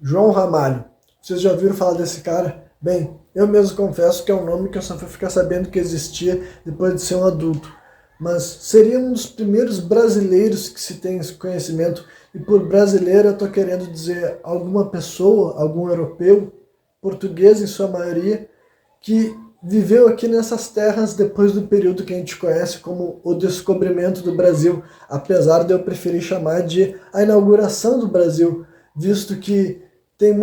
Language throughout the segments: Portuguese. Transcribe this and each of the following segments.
João Ramalho. Vocês já ouviram falar desse cara? Bem, eu mesmo confesso que é um nome que eu só fui ficar sabendo que existia depois de ser um adulto. Mas seria um dos primeiros brasileiros que se tem esse conhecimento. E por brasileiro eu estou querendo dizer alguma pessoa, algum europeu, português em sua maioria, que viveu aqui nessas terras depois do período que a gente conhece como o descobrimento do Brasil, apesar de eu preferir chamar de a inauguração do Brasil, visto que tem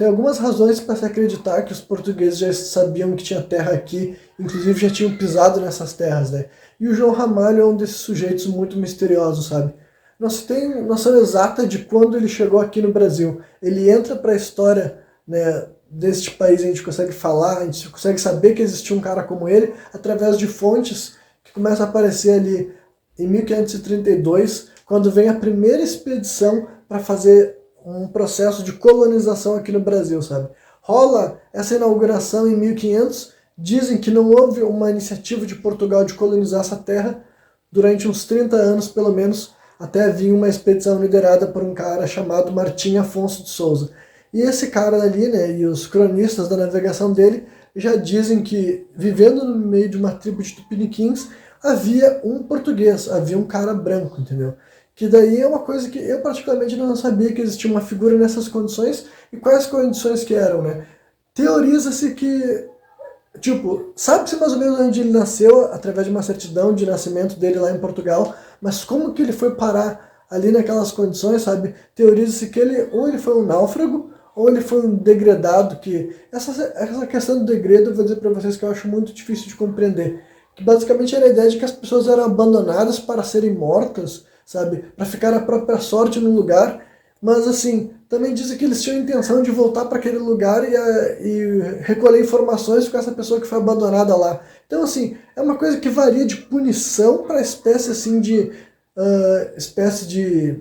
algumas razões para se acreditar que os portugueses já sabiam que tinha terra aqui, inclusive já tinham pisado nessas terras, né? E o João Ramalho é um desses sujeitos muito misteriosos, sabe? Não se tem noção exata de quando ele chegou aqui no Brasil. Ele entra para a história, né, deste país, a gente consegue falar, a gente consegue saber que existia um cara como ele através de fontes que começam a aparecer ali em 1532, quando vem a primeira expedição para fazer um processo de colonização aqui no Brasil, sabe? Rola essa inauguração em 1500, dizem que não houve uma iniciativa de Portugal de colonizar essa terra durante uns 30 anos, pelo menos, até vir uma expedição liderada por um cara chamado Martim Afonso de Souza. E esse cara ali, né, e os cronistas da navegação dele já dizem que, vivendo no meio de uma tribo de tupiniquins, havia um português, havia um cara branco, entendeu? Que daí é uma coisa que eu particularmente não sabia que existia uma figura nessas condições, e quais condições que eram, né? Teoriza-se que, tipo, sabe-se mais ou menos onde ele nasceu, através de uma certidão de nascimento dele lá em Portugal, mas como que ele foi parar ali naquelas condições, sabe? Teoriza-se que ou ele foi um náufrago, ou ele foi um degradado, que essa questão do degredo eu vou dizer para vocês que eu acho muito difícil de compreender. Que basicamente era a ideia de que as pessoas eram abandonadas para serem mortas, sabe? Para ficar à própria sorte no lugar, mas assim, também dizem que eles tinham a intenção de voltar para aquele lugar e recolher informações com essa pessoa que foi abandonada lá. Então assim, é uma coisa que varia de punição para espécie assim de espécie de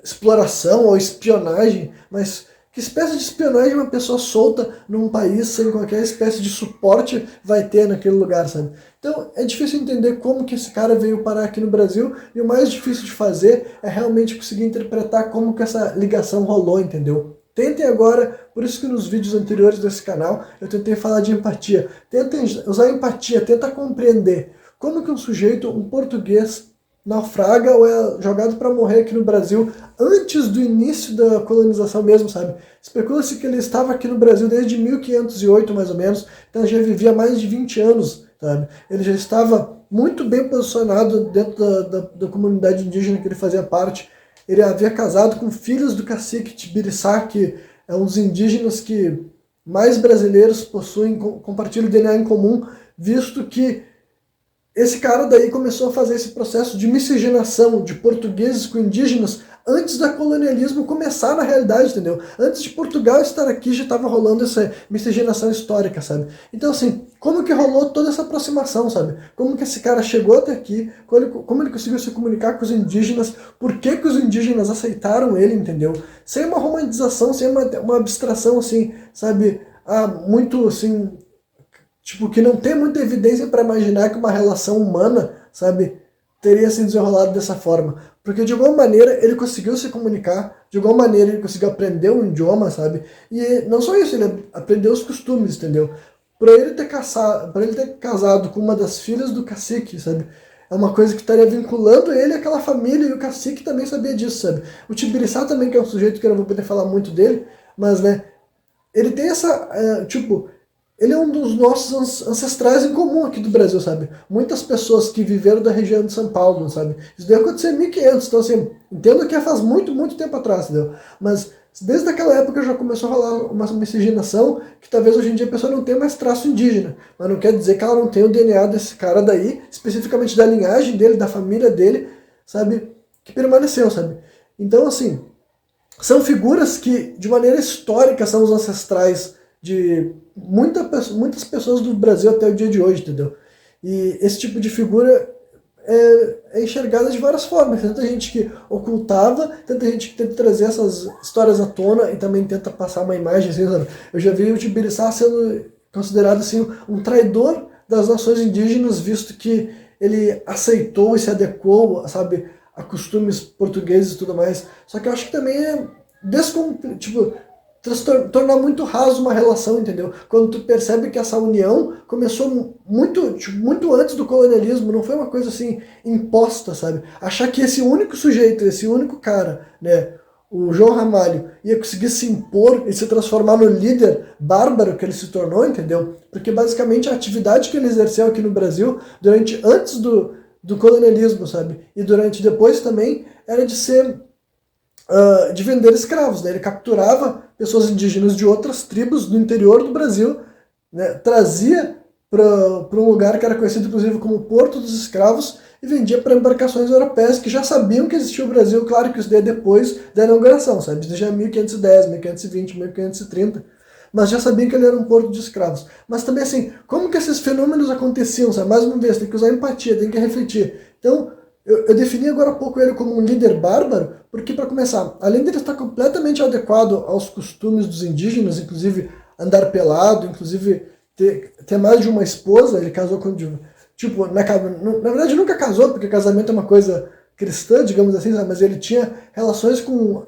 exploração ou espionagem, mas que espécie de espionagem uma pessoa solta num país sem qualquer espécie de suporte vai ter naquele lugar, sabe? Então é difícil entender como que esse cara veio parar aqui no Brasil, e o mais difícil de fazer é realmente conseguir interpretar como que essa ligação rolou, entendeu? Tentem agora, por isso que nos vídeos anteriores desse canal eu tentei falar de empatia. Tentem usar empatia, tenta compreender como que um sujeito, um português, naufraga ou é jogado para morrer aqui no Brasil antes do início da colonização mesmo, sabe? Especula-se que ele estava aqui no Brasil desde 1508, mais ou menos, então já vivia mais de 20 anos, sabe? Ele já estava muito bem posicionado dentro da comunidade indígena que ele fazia parte. Ele havia casado com filhos do cacique Tibiriçá, que é um dos indígenas que mais brasileiros possuem, compartilham DNA em comum, visto que esse cara daí começou a fazer esse processo de miscigenação de portugueses com indígenas antes da colonialismo começar na realidade, entendeu? Antes de Portugal estar aqui já estava rolando essa miscigenação histórica, sabe? Então assim, como que rolou toda essa aproximação, sabe? Como que esse cara chegou até aqui, como ele conseguiu se comunicar com os indígenas, por que que os indígenas aceitaram ele, entendeu? Sem uma romantização, sem uma abstração assim, sabe? Muito assim, tipo, que não tem muita evidência para imaginar que uma relação humana, sabe, teria se desenrolado dessa forma. Porque de alguma maneira ele conseguiu se comunicar, de alguma maneira ele conseguiu aprender um idioma, sabe? E não só isso, ele aprendeu os costumes, entendeu? Para ele ter casado com uma das filhas do cacique, sabe? É uma coisa que estaria vinculando ele àquela família, e o cacique também sabia disso, sabe? O Tibiriçá também, que é um sujeito que eu não vou poder falar muito dele, mas, né, ele tem essa, tipo, ele é um dos nossos ancestrais em comum aqui do Brasil, sabe? Muitas pessoas que viveram da região de São Paulo, sabe? Isso daí aconteceu em 1500, então assim, entendo que faz muito, muito tempo atrás, entendeu? Mas desde aquela época já começou a rolar uma miscigenação que talvez hoje em dia a pessoa não tenha mais traço indígena, mas não quer dizer que ela não tenha o DNA desse cara daí, especificamente da linhagem dele, da família dele, sabe? Que permaneceu, sabe? Então assim, são figuras que de maneira histórica são os ancestrais de muitas pessoas do Brasil até o dia de hoje, entendeu? E esse tipo de figura é enxergada de várias formas. Tanta gente que ocultava, tanta gente que tenta trazer essas histórias à tona e também tenta passar uma imagem assim, sabe? Eu já vi o Tibiriçá sendo considerado assim um traidor das nações indígenas, visto que ele aceitou e se adequou, sabe, a costumes portugueses e tudo mais. Só que eu acho que também tipo, tornar muito raso uma relação, entendeu? Quando tu percebe que essa união começou muito, tipo, muito antes do colonialismo, não foi uma coisa assim imposta, sabe? Achar que esse único sujeito, esse único cara, né, o João Ramalho, ia conseguir se impor e se transformar no líder bárbaro que ele se tornou, entendeu? Porque basicamente a atividade que ele exerceu aqui no Brasil antes do colonialismo, sabe? E depois também era de ser de vender escravos, né? Ele capturava pessoas indígenas de outras tribos do interior do Brasil, né? Trazia para um lugar que era conhecido inclusive como Porto dos Escravos e vendia para embarcações europeias que já sabiam que existia o Brasil, claro que isso daí é depois da inauguração, sabe? Isso já é 1510, 1520, 1530, mas já sabiam que ele era um porto de escravos. Mas também assim, como que esses fenômenos aconteciam, sabe? Mais uma vez, tem que usar empatia, tem que refletir. Então, eu defini agora há pouco ele como um líder bárbaro, porque, para começar, além dele estar completamente adequado aos costumes dos indígenas, inclusive andar pelado, inclusive ter mais de uma esposa, ele casou com... Tipo, na verdade nunca casou, porque casamento é uma coisa cristã, digamos assim, sabe? Mas ele tinha relações com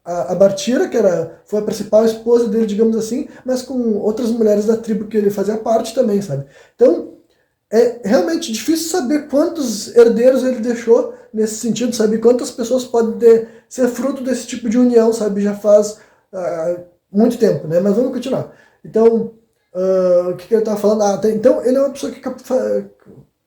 a Bartira, foi a principal esposa dele, digamos assim, mas com outras mulheres da tribo que ele fazia parte também, sabe? Então, é realmente difícil saber quantos herdeiros ele deixou nesse sentido, sabe? Quantas pessoas podem ser fruto desse tipo de união, sabe? Já faz muito tempo, né? Mas vamos continuar. Então, o que ele estava falando? Então, ele é uma pessoa que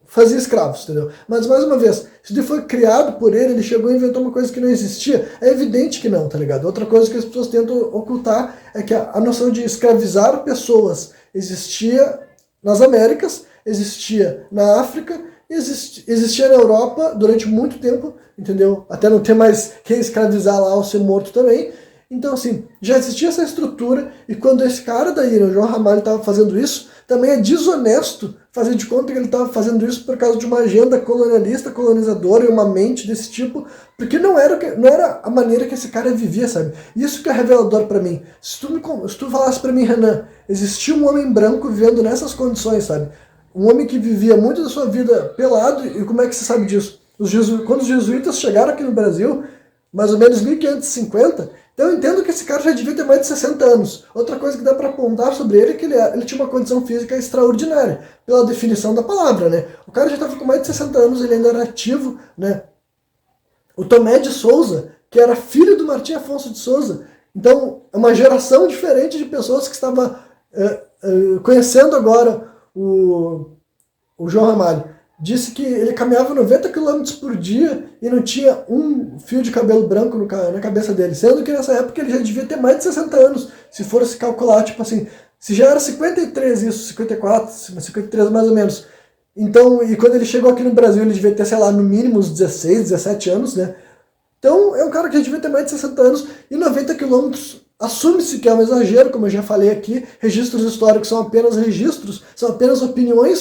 fazia escravos, entendeu? Mas, mais uma vez, se ele foi criado por ele chegou e inventou uma coisa que não existia, é evidente que não, tá ligado? Outra coisa que as pessoas tentam ocultar é que a noção de escravizar pessoas existia nas Américas, existia na África, existia na Europa durante muito tempo, entendeu? Até não ter mais quem escravizar lá ou ser morto também. Então, assim, já existia essa estrutura, e quando esse cara daí, né, o João Ramalho, estava fazendo isso, também é desonesto fazer de conta que ele estava fazendo isso por causa de uma agenda colonialista, colonizadora e uma mente desse tipo, porque não era a maneira que esse cara vivia, sabe? Isso que é revelador para mim. Se tu falasse para mim, Renan, existia um homem branco vivendo nessas condições, sabe? Um homem que vivia muito da sua vida pelado, e como é que você sabe disso? Quando os jesuítas chegaram aqui no Brasil, mais ou menos 1550, então eu entendo que esse cara já devia ter mais de 60 anos. Outra coisa que dá para apontar sobre ele é que ele tinha uma condição física extraordinária, pela definição da palavra, né? O cara já estava com mais de 60 anos, ele ainda era ativo, né? O Tomé de Souza, que era filho do Martim Afonso de Souza, então é uma geração diferente de pessoas que estava conhecendo agora o João Ramalho. Disse que ele caminhava 90 km por dia e não tinha um fio de cabelo branco na cabeça dele, sendo que nessa época ele já devia ter mais de 60 anos, se for se calcular, tipo assim, se já era 53 isso, 54, 53 mais ou menos. Então, e quando ele chegou aqui no Brasil, ele devia ter, sei lá, no mínimo uns 16, 17 anos, né? Então, é um cara que já devia ter mais de 60 anos e 90 quilômetros. Assume-se que é um exagero, como eu já falei aqui, registros históricos são apenas registros, são apenas opiniões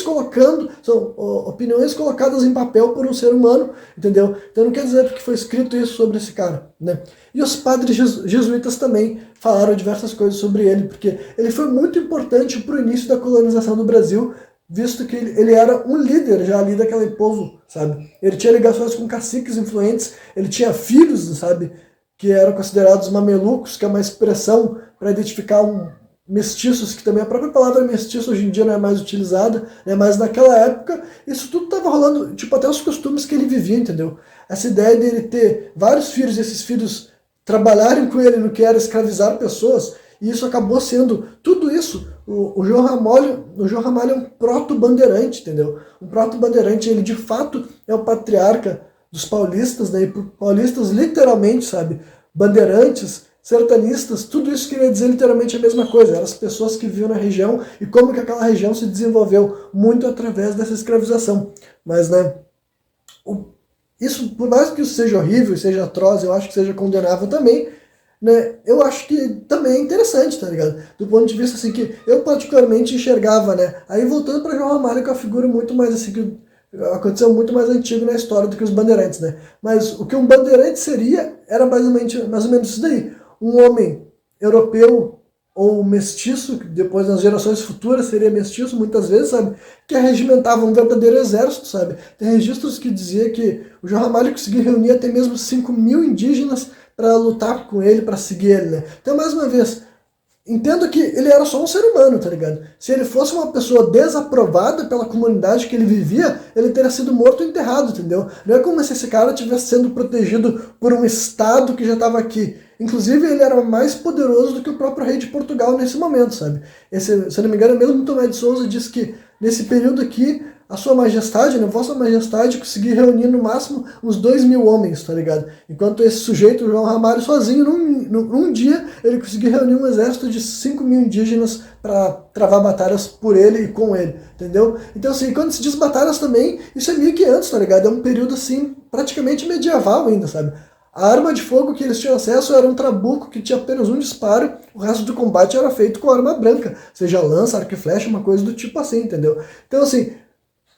são opiniões colocadas em papel por um ser humano, entendeu? Então não quer dizer que foi escrito isso sobre esse cara, né? E os padres jesuítas também falaram diversas coisas sobre ele, porque ele foi muito importante para o início da colonização do Brasil, visto que ele era um líder já ali daquele povo, sabe? Ele tinha ligações com caciques influentes, ele tinha filhos, sabe? Que eram considerados mamelucos, que é uma expressão para identificar mestiços, que também a própria palavra mestiço hoje em dia não é mais utilizada, né? Mas naquela época isso tudo estava rolando, tipo, até os costumes que ele vivia, entendeu? Essa ideia dele ter vários filhos e esses filhos trabalharem com ele no que era escravizar pessoas, e isso acabou sendo tudo isso. O João Ramalho é um proto-bandeirante, entendeu? Um proto-bandeirante, ele de fato é o patriarca dos paulistas, né? E paulistas literalmente, sabe? Bandeirantes, sertanistas, tudo isso queria dizer literalmente a mesma coisa. Eram as pessoas que viviam na região e como que aquela região se desenvolveu muito através dessa escravização. Mas, né? Isso, por mais que isso seja horrível, seja atroz, eu acho que seja condenável também, né? Eu acho que também é interessante, tá ligado? Do ponto de vista assim que eu particularmente enxergava, né? Aí voltando para João Ramalho, que é uma figura muito mais assim que aconteceu muito mais antigo na história do que os bandeirantes, né? Mas o que um bandeirante seria era mais ou menos isso daí. Um homem europeu ou mestiço, que depois nas gerações futuras seria mestiço muitas vezes, sabe? Que regimentava um verdadeiro exército, sabe? Tem registros que dizia que o João Ramalho conseguiu reunir até mesmo 5.000 indígenas para lutar com ele, para seguir ele, né? Então, mais uma vez, entendo que ele era só um ser humano, tá ligado? Se ele fosse uma pessoa desaprovada pela comunidade que ele vivia, ele teria sido morto ou enterrado, entendeu? Não é como se esse cara estivesse sendo protegido por um Estado que já estava aqui. Inclusive, ele era mais poderoso do que o próprio rei de Portugal nesse momento, sabe? Se eu não me engano, mesmo Tomé de Souza diz que nesse período aqui, a sua majestade, né, vossa majestade, conseguiu reunir no máximo uns 2.000 homens, tá ligado? Enquanto esse sujeito, o João Ramalho, sozinho, num dia, ele conseguiu reunir um exército de 5.000 indígenas para travar batalhas por ele e com ele, entendeu? Então, assim, quando se diz batalhas também, isso é 1500, tá ligado? É um período, assim, praticamente medieval ainda, sabe? A arma de fogo que eles tinham acesso era um trabuco que tinha apenas um disparo, o resto do combate era feito com arma branca, seja lança, arco e flecha, uma coisa do tipo assim, entendeu? Então, assim,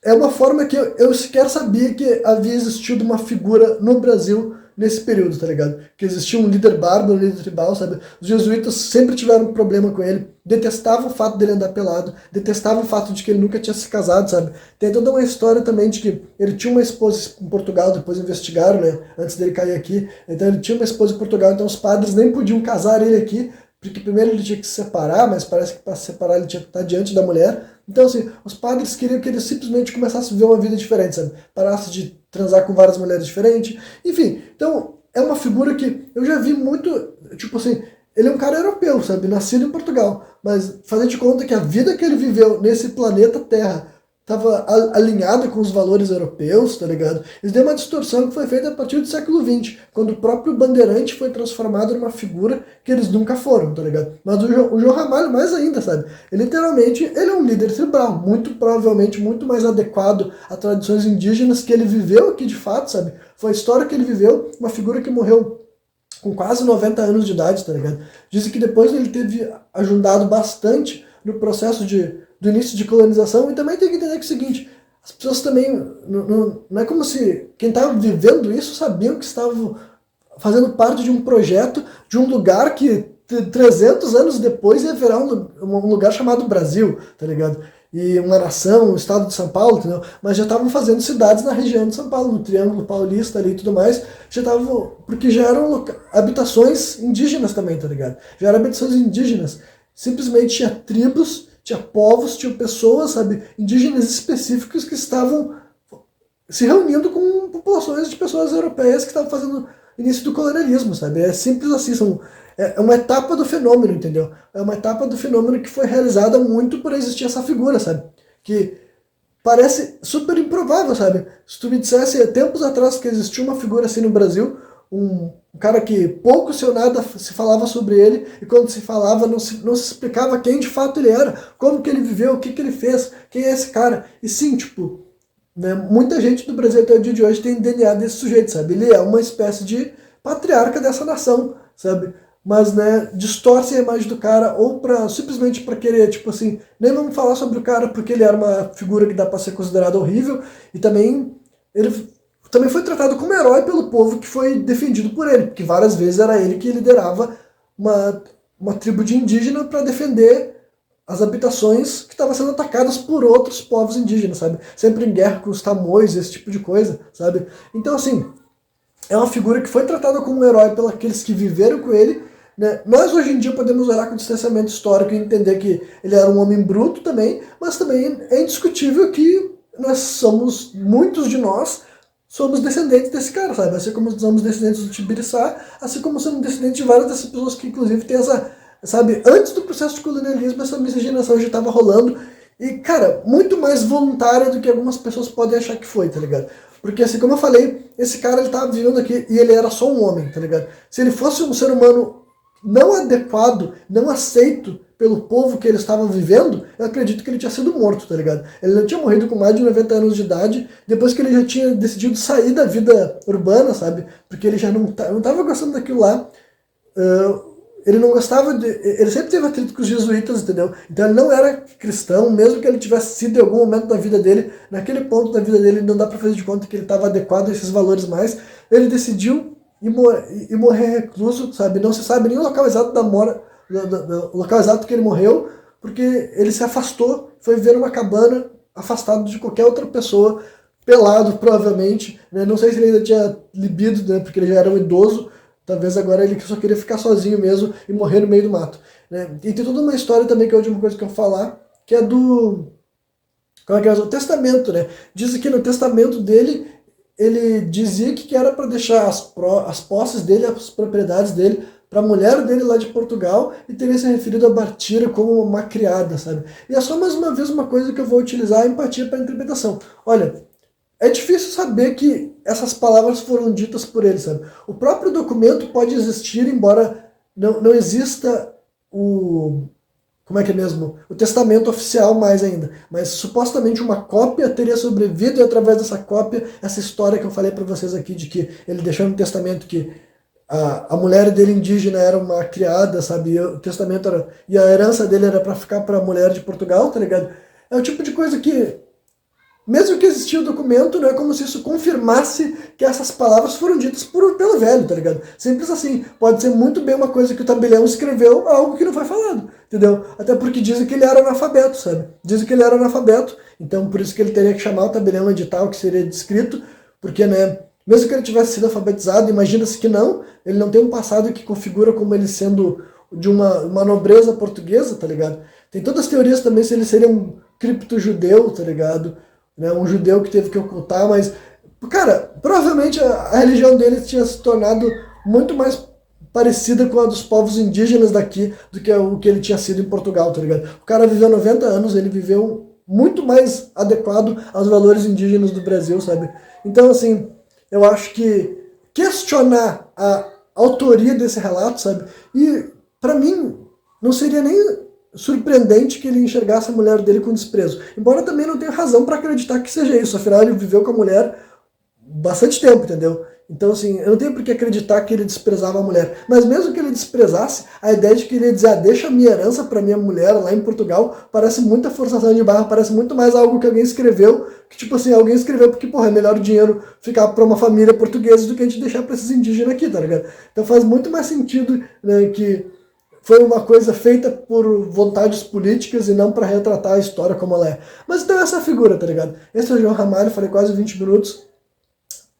é uma forma que eu sequer sabia que havia existido uma figura no Brasil nesse período, tá ligado? Que existia um líder bárbaro, um líder tribal, sabe? Os jesuítas sempre tiveram um problema com ele, detestavam o fato dele andar pelado, detestavam o fato de que ele nunca tinha se casado, sabe? Tem toda uma história também de que ele tinha uma esposa em Portugal, depois investigaram, né? Antes dele cair aqui. Então ele tinha uma esposa em Portugal, então os padres nem podiam casar ele aqui, porque primeiro ele tinha que se separar, mas parece que para se separar ele tinha que estar diante da mulher. Então, assim, os padres queriam que ele simplesmente começasse a viver uma vida diferente, sabe? Parasse de transar com várias mulheres diferentes. Enfim, então, é uma figura que eu já vi muito, tipo assim, ele é um cara europeu, sabe? Nascido em Portugal. Mas fazer de conta que a vida que ele viveu nesse planeta Terra estava alinhada com os valores europeus, tá ligado? Isso deu uma distorção que foi feita a partir do século XX, quando o próprio Bandeirante foi transformado numa figura que eles nunca foram, tá ligado? Mas o João Ramalho mais ainda, sabe? Ele, literalmente, ele é um líder tribal, muito provavelmente muito mais adequado a tradições indígenas que ele viveu aqui de fato, sabe? Foi a história que ele viveu, uma figura que morreu com quase 90 anos de idade, tá ligado? Dizem que depois ele teve ajudado bastante no processo do início de colonização, e também tem que entender que é o seguinte, as pessoas também, não é como se quem estava vivendo isso sabiam que estavam fazendo parte de um projeto, de um lugar que 300 anos depois ia virar um lugar chamado Brasil, tá ligado? E uma nação, o estado de São Paulo, entendeu? Mas já estavam fazendo cidades na região de São Paulo, no Triângulo Paulista ali e tudo mais, já estavam, porque já eram habitações indígenas também, tá ligado? Já eram habitações indígenas, simplesmente tinha tribos, tinha povos, tinha pessoas, sabe, indígenas específicos que estavam se reunindo com populações de pessoas europeias que estavam fazendo início do colonialismo, sabe? É simples assim, é uma etapa do fenômeno, entendeu? É uma etapa do fenômeno que foi realizada muito por existir essa figura, sabe? Que parece super improvável, sabe? Se tu me dissesse tempos atrás que existia uma figura assim no Brasil, um cara que pouco se ou nada se falava sobre ele, e quando se falava não se explicava quem de fato ele era, como que ele viveu, o que ele fez, quem é esse cara. E sim, tipo, né, muita gente do Brasil até o dia de hoje tem DNA desse sujeito, sabe? Ele é uma espécie de patriarca dessa nação, sabe? Mas, né, distorcem a imagem do cara ou simplesmente para querer, tipo assim, nem vamos falar sobre o cara porque ele era uma figura que dá para ser considerada horrível, e também ele também foi tratado como herói pelo povo que foi defendido por ele, porque várias vezes era ele que liderava uma tribo de indígena para defender as habitações que estavam sendo atacadas por outros povos indígenas, sabe? Sempre em guerra com os tamoios, esse tipo de coisa, sabe? Então, assim, é uma figura que foi tratada como um herói pelos aqueles que viveram com ele, né? Nós hoje em dia podemos olhar com distanciamento histórico e entender que ele era um homem bruto também, mas também é indiscutível que muitos de nós somos descendentes desse cara, sabe? Assim como somos descendentes do Tibiriçá, assim como somos descendentes de várias dessas pessoas que inclusive têm essa, sabe, antes do processo de colonialismo essa miscigenação já estava rolando, e cara, muito mais voluntária do que algumas pessoas podem achar que foi, tá ligado? Porque assim, como eu falei, esse cara ele tava vivendo aqui e ele era só um homem, tá ligado? Se ele fosse um ser humano não adequado, não aceito pelo povo que ele estava vivendo, eu acredito que ele tinha sido morto, tá ligado? Ele não tinha morrido com mais de 90 anos de idade, depois que ele já tinha decidido sair da vida urbana, sabe? Porque ele já não tava gostando daquilo lá. Ele não gostava ele sempre teve atrito com os jesuítas, entendeu? Então ele não era cristão, mesmo que ele tivesse sido em algum momento da vida dele, naquele ponto da vida dele não dá pra fazer de conta que ele estava adequado a esses valores mais. Ele decidiu e morrer recluso, sabe? Não se sabe nem o local exato o local exato que ele morreu, porque ele se afastou, foi viver numa cabana, afastado de qualquer outra pessoa, pelado provavelmente, né? Não sei se ele ainda tinha libido, né? Porque ele já era um idoso, talvez agora ele só queria ficar sozinho mesmo e morrer no meio do mato, né? E tem toda uma história também, que é a última coisa que eu vou falar, que é do... Como é que é? O testamento, né? Diz que no testamento dele, ele dizia que era para deixar as posses dele, as propriedades dele, para a mulher dele lá de Portugal, e teria se referido a Bartira como uma criada, sabe? E é só mais uma vez uma coisa que eu vou utilizar a empatia para interpretação. Olha, é difícil saber que essas palavras foram ditas por ele, sabe? O próprio documento pode existir, embora não exista o... Como é que é mesmo? O testamento oficial mais ainda. Mas supostamente uma cópia teria sobrevivido, e através dessa cópia, essa história que eu falei para vocês aqui, de que ele deixou no testamento que a mulher dele indígena era uma criada, sabe? E o testamento era... E a herança dele era para ficar para a mulher de Portugal, tá ligado? É o tipo de coisa que... Mesmo que existia o documento, não é como se isso confirmasse que essas palavras foram ditas pelo velho, tá ligado? Simples assim. Pode ser muito bem uma coisa que o tabelião escreveu, algo que não foi falado, entendeu? Até porque dizem que ele era analfabeto, sabe? Dizem que ele era analfabeto, então por isso que ele teria que chamar o tabelião edital, que seria descrito, porque, né, mesmo que ele tivesse sido alfabetizado, imagina-se que não, ele não tem um passado que configura como ele sendo de uma nobreza portuguesa, tá ligado? Tem todas as teorias também se ele seria um cripto-judeu, tá ligado? Né, um judeu que teve que ocultar, mas, cara, provavelmente a religião dele tinha se tornado muito mais parecida com a dos povos indígenas daqui do que o que ele tinha sido em Portugal, tá ligado? O cara viveu 90 anos, ele viveu muito mais adequado aos valores indígenas do Brasil, sabe? Então, assim, eu acho que questionar a autoria desse relato, sabe? E, pra mim, não seria nem surpreendente que ele enxergasse a mulher dele com desprezo. Embora eu também não tenha razão para acreditar que seja isso. Afinal, ele viveu com a mulher bastante tempo, entendeu? Então, assim, eu não tenho por que acreditar que ele desprezava a mulher. Mas mesmo que ele desprezasse, a ideia de que ele ia dizer, deixa a minha herança para minha mulher lá em Portugal, parece muita forçação de barra, parece muito mais algo que alguém escreveu, que tipo assim, alguém escreveu porque, porra, é melhor o dinheiro ficar para uma família portuguesa do que a gente deixar para esses indígenas aqui, tá ligado? Então faz muito mais sentido, né, que foi uma coisa feita por vontades políticas e não para retratar a história como ela é. Mas então essa figura, tá ligado? Esse é o João Ramalho, falei quase 20 minutos.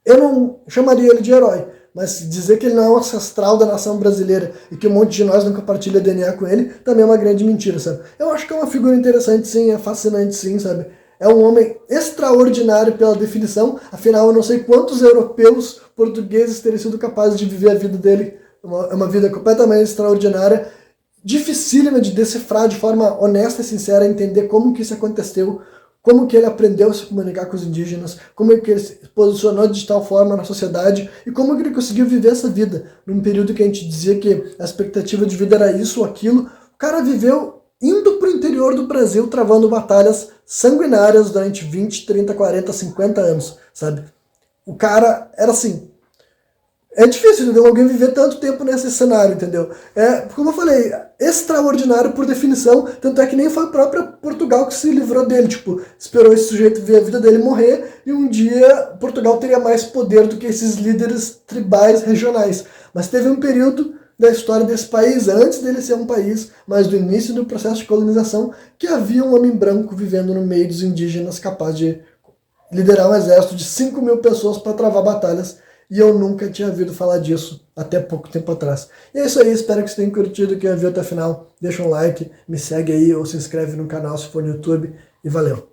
Eu não chamaria ele de herói, mas dizer que ele não é um ancestral da nação brasileira e que um monte de nós não compartilha DNA com ele, também é uma grande mentira, sabe? Eu acho que é uma figura interessante sim, é fascinante sim, sabe? É um homem extraordinário pela definição, afinal eu não sei quantos europeus portugueses teriam sido capazes de viver a vida dele. É uma vida completamente extraordinária, dificílima de decifrar de forma honesta e sincera, entender como que isso aconteceu, como que ele aprendeu a se comunicar com os indígenas, como que ele se posicionou de tal forma na sociedade e como que ele conseguiu viver essa vida. Num período que a gente dizia que a expectativa de vida era isso ou aquilo, o cara viveu indo para o interior do Brasil, travando batalhas sanguinárias durante 20, 30, 40, 50 anos, sabe? O cara era assim... É difícil, entendeu? Alguém viver tanto tempo nesse cenário, entendeu? É, como eu falei, extraordinário por definição, tanto é que nem foi o próprio Portugal que se livrou dele, tipo, esperou esse sujeito ver a vida dele morrer, e um dia Portugal teria mais poder do que esses líderes tribais regionais. Mas teve um período da história desse país, antes dele ser um país, mas do início do processo de colonização, que havia um homem branco vivendo no meio dos indígenas capaz de liderar um exército de 5 mil pessoas para travar batalhas. E eu nunca tinha ouvido falar disso até pouco tempo atrás. E é isso aí, espero que vocês tenham curtido, quem viu até o final, deixa um like, me segue aí ou se inscreve no canal se for no YouTube, e valeu!